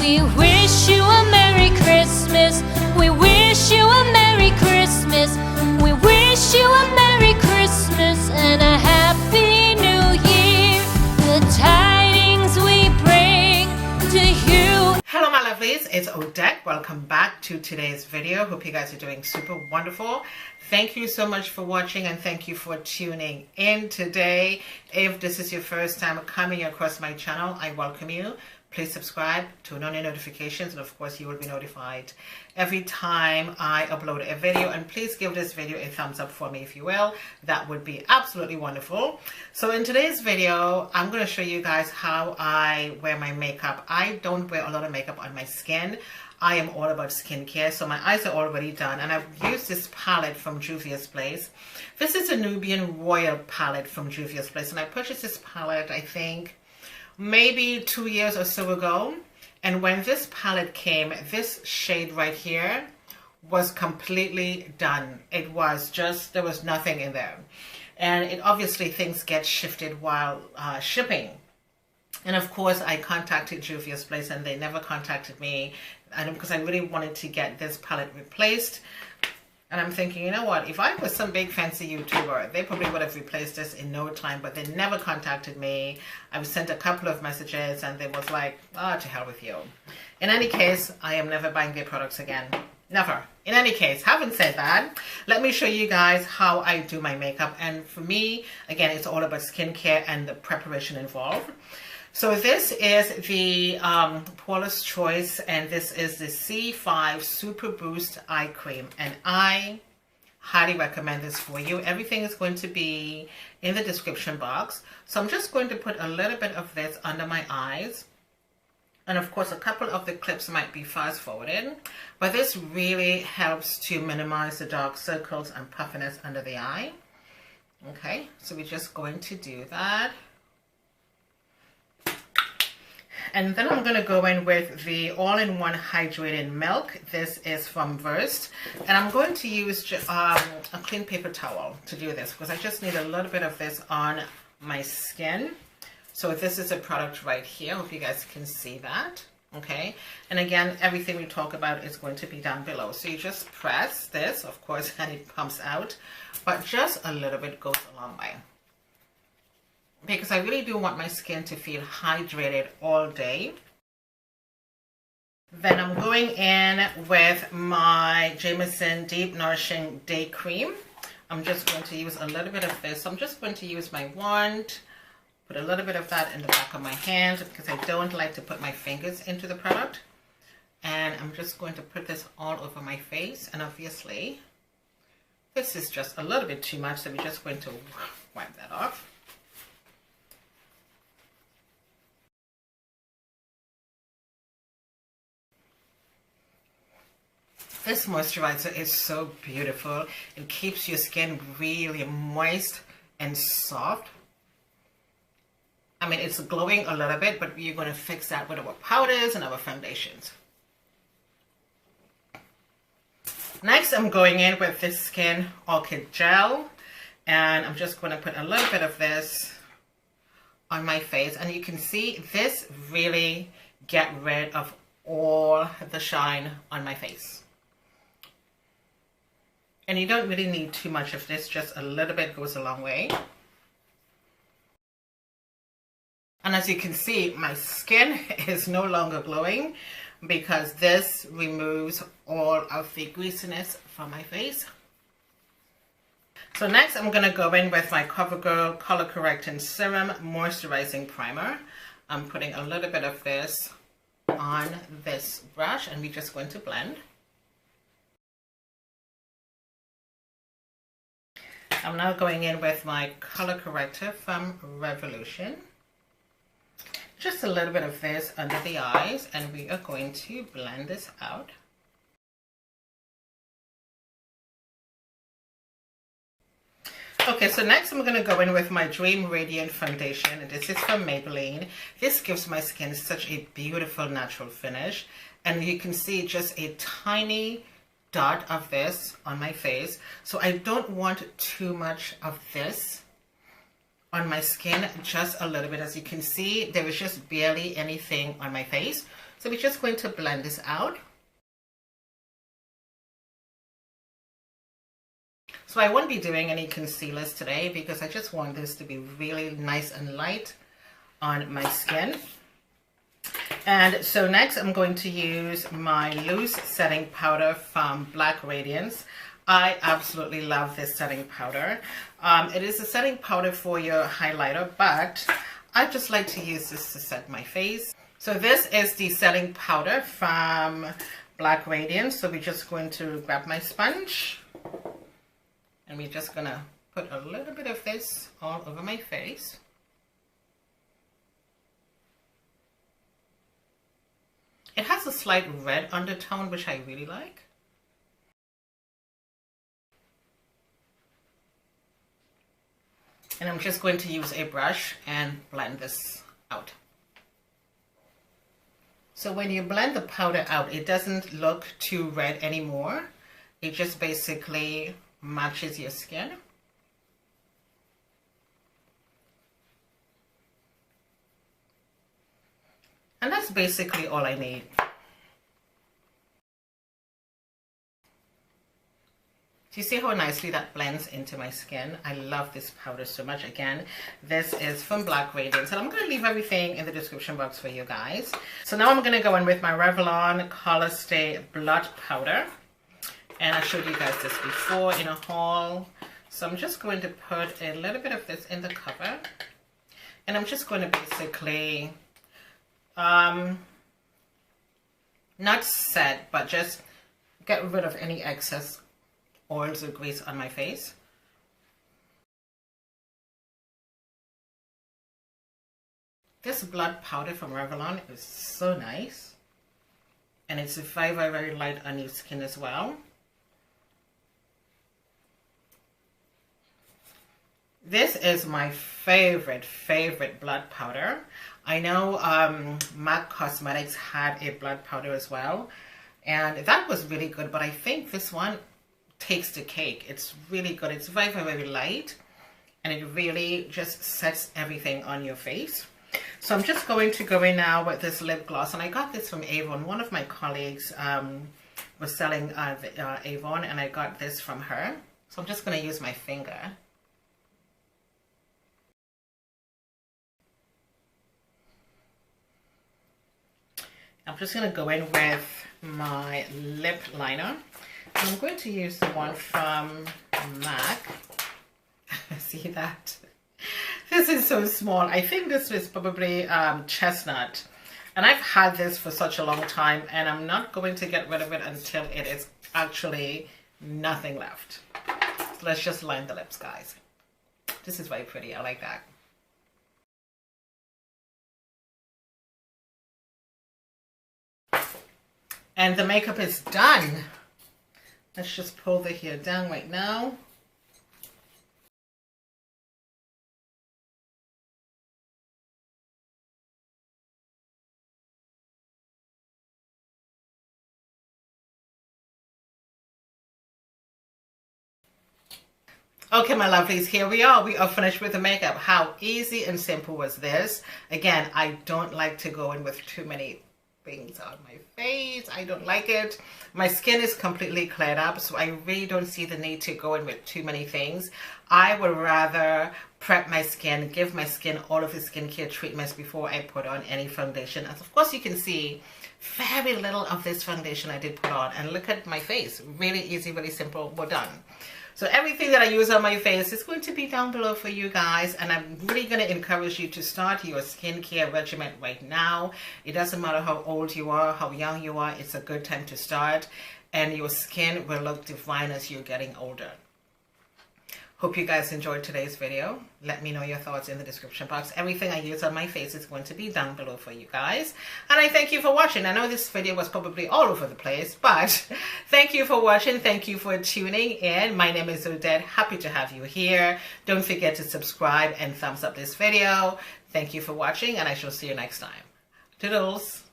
We wish you a Merry Christmas. We wish you a Merry Christmas. We wish you a Merry Christmas and a Happy New Year. The tidings we bring to you. Hello my lovelies, it's Odette. Welcome back to today's video. Hope you guys are doing super wonderful. Thank you so much for watching and thank you for tuning in today. If this is your first time coming across my channel, I welcome you. Please subscribe, turn on your notifications, and of course you will be notified every time I upload a video. And please give this video a thumbs up for me if you will. That would be absolutely wonderful. So in today's video, I'm going to show you guys how I wear my makeup. I don't wear a lot of makeup on my skin. I am all about skincare, so my eyes are already done, and I've used this palette from Juvia's Place. This is a Nubian Royal palette from Juvia's Place, and I purchased this palette, I think, maybe 2 years or so ago. And when this palette came, this shade right here was completely done. It was just, there was nothing in there. And it obviously things get shifted while shipping. And of course, I contacted Juvia's Place and they never contacted me. And because I really wanted to get this palette replaced. And I'm thinking, you know what, if I was some big fancy YouTuber, they probably would have replaced this in no time, but they never contacted me. I've sent a couple of messages and they was like, oh, to hell with you. In any case, I am never buying their products again. Never. In any case, having said that, let me show you guys how I do my makeup. And for me, again, it's all about skincare and the preparation involved. So this is the Paula's Choice, and this is the C5 Super Boost Eye Cream, and I highly recommend this for you. Everything is going to be in the description box. So I'm just going to put a little bit of this under my eyes, and of course a couple of the clips might be fast forwarded, but this really helps to minimize the dark circles and puffiness under the eye. Okay, so we're just going to do that. And then I'm going to go in with the all-in-one hydrating milk. This is from Versed. And I'm going to use a clean paper towel to do this because I just need a little bit of this on my skin. So this is a product right here. Hope you guys can see that. Okay. And again, everything we talk about is going to be down below. So you just press this, of course, and it comes out. But just a little bit goes a long way, because I really do want my skin to feel hydrated all day. Then I'm going in with my Jaimerson Deep Nourishing Day Cream. I'm just going to use a little bit of this. I'm just going to use my wand, put a little bit of that in the back of my hand because I don't like to put my fingers into the product. And I'm just going to put this all over my face. And obviously, this is just a little bit too much, so we're just going to wipe that off. This moisturizer is so beautiful. It keeps your skin really moist and soft. I mean, it's glowing a little bit, but you're going to fix that with our powders and our foundations. Next, I'm going in with this Skinn Orchid Gel. And I'm just going to put a little bit of this on my face. And you can see this really gets rid of all the shine on my face. And you don't really need too much of this, just a little bit goes a long way. And as you can see, my skin is no longer glowing because this removes all of the greasiness from my face. So next I'm going to go in with my Covergirl Color Correcting Serum Moisturizing Primer. I'm putting a little bit of this on this brush and we're just going to blend. I'm now going in with my color corrector from Revlon. Just a little bit of this under the eyes and we are going to blend this out. Okay, so next I'm going to go in with my Dream Radiant Foundation, and this is from Mabelline. This gives my skin such a beautiful natural finish, and you can see just a tiny dot of this on my face. So I don't want too much of this on my skin, just a little bit. As you can see, there is just barely anything on my face. So we're just going to blend this out. So I won't be doing any concealers today because I just want this to be really nice and light on my skin. And so next I'm going to use my loose setting powder from Black Radiance. I absolutely love this setting powder. It is a setting powder for your highlighter, but I just like to use this to set my face. So this is the setting powder from Black Radiance. So we're just going to grab my sponge and we're just gonna put a little bit of this all over my face. It has a slight red undertone, which I really like. And I'm just going to use a brush and blend this out. So when you blend the powder out, it doesn't look too red anymore. It just basically matches your skin. And that's basically all I need. Do you see how nicely that blends into my skin? I love this powder so much. Again, this is from Black Radiance, and I'm going to leave everything in the description box for you guys. So now I'm going to go in with my Revlon Color Stay Blot Powder. And I showed you guys this before in a haul. So I'm just going to put a little bit of this in the cover. And I'm just going to basically, not set, but just get rid of any excess oils or grease on my face. This blood powder from Revlon is so nice. And it's very, very light on your skin as well. This is my favorite blood powder. I know MAC Cosmetics had a blood powder as well, and that was really good, but I think this one takes the cake. It's really good. It's very, very light, and it really just sets everything on your face. So I'm just going to go in now with this lip gloss, and I got this from Avon. One of my colleagues was selling Avon, and I got this from her. So I'm just going to use my finger. I'm just going to go in with my lip liner. I'm going to use the one from MAC. See that? This is so small. I think this is probably chestnut. And I've had this for such a long time, and I'm not going to get rid of it until it is actually nothing left. So let's just line the lips, guys. This is very pretty. I like that. And the makeup is done. Let's just pull the hair down right now. Okay, my lovelies, here we are. We are finished with the makeup. How easy and simple was this? Again, I don't like to go in with too many things on my face. I don't like it. My skin is completely cleared up, so I really don't see the need to go in with too many things. I would rather prep my skin, give my skin all of the skincare treatments before I put on any foundation. As of course you can see, very little of this foundation I did put on, and look at my face. Really easy, really simple. We're done. So everything that I use on my face is going to be down below for you guys, and I'm really going to encourage you to start your skincare regimen right now. It doesn't matter how old you are, how young you are, it's a good time to start, and your skin will look divine as you're getting older. Hope you guys enjoyed today's video. Let me know your thoughts in the description box. Everything I use on my face is going to be down below for you guys. And I thank you for watching. I know this video was probably all over the place, but thank you for watching. Thank you for tuning in. My name is Odette. Happy to have you here. Don't forget to subscribe and thumbs up this video. Thank you for watching, and I shall see you next time. Toodles.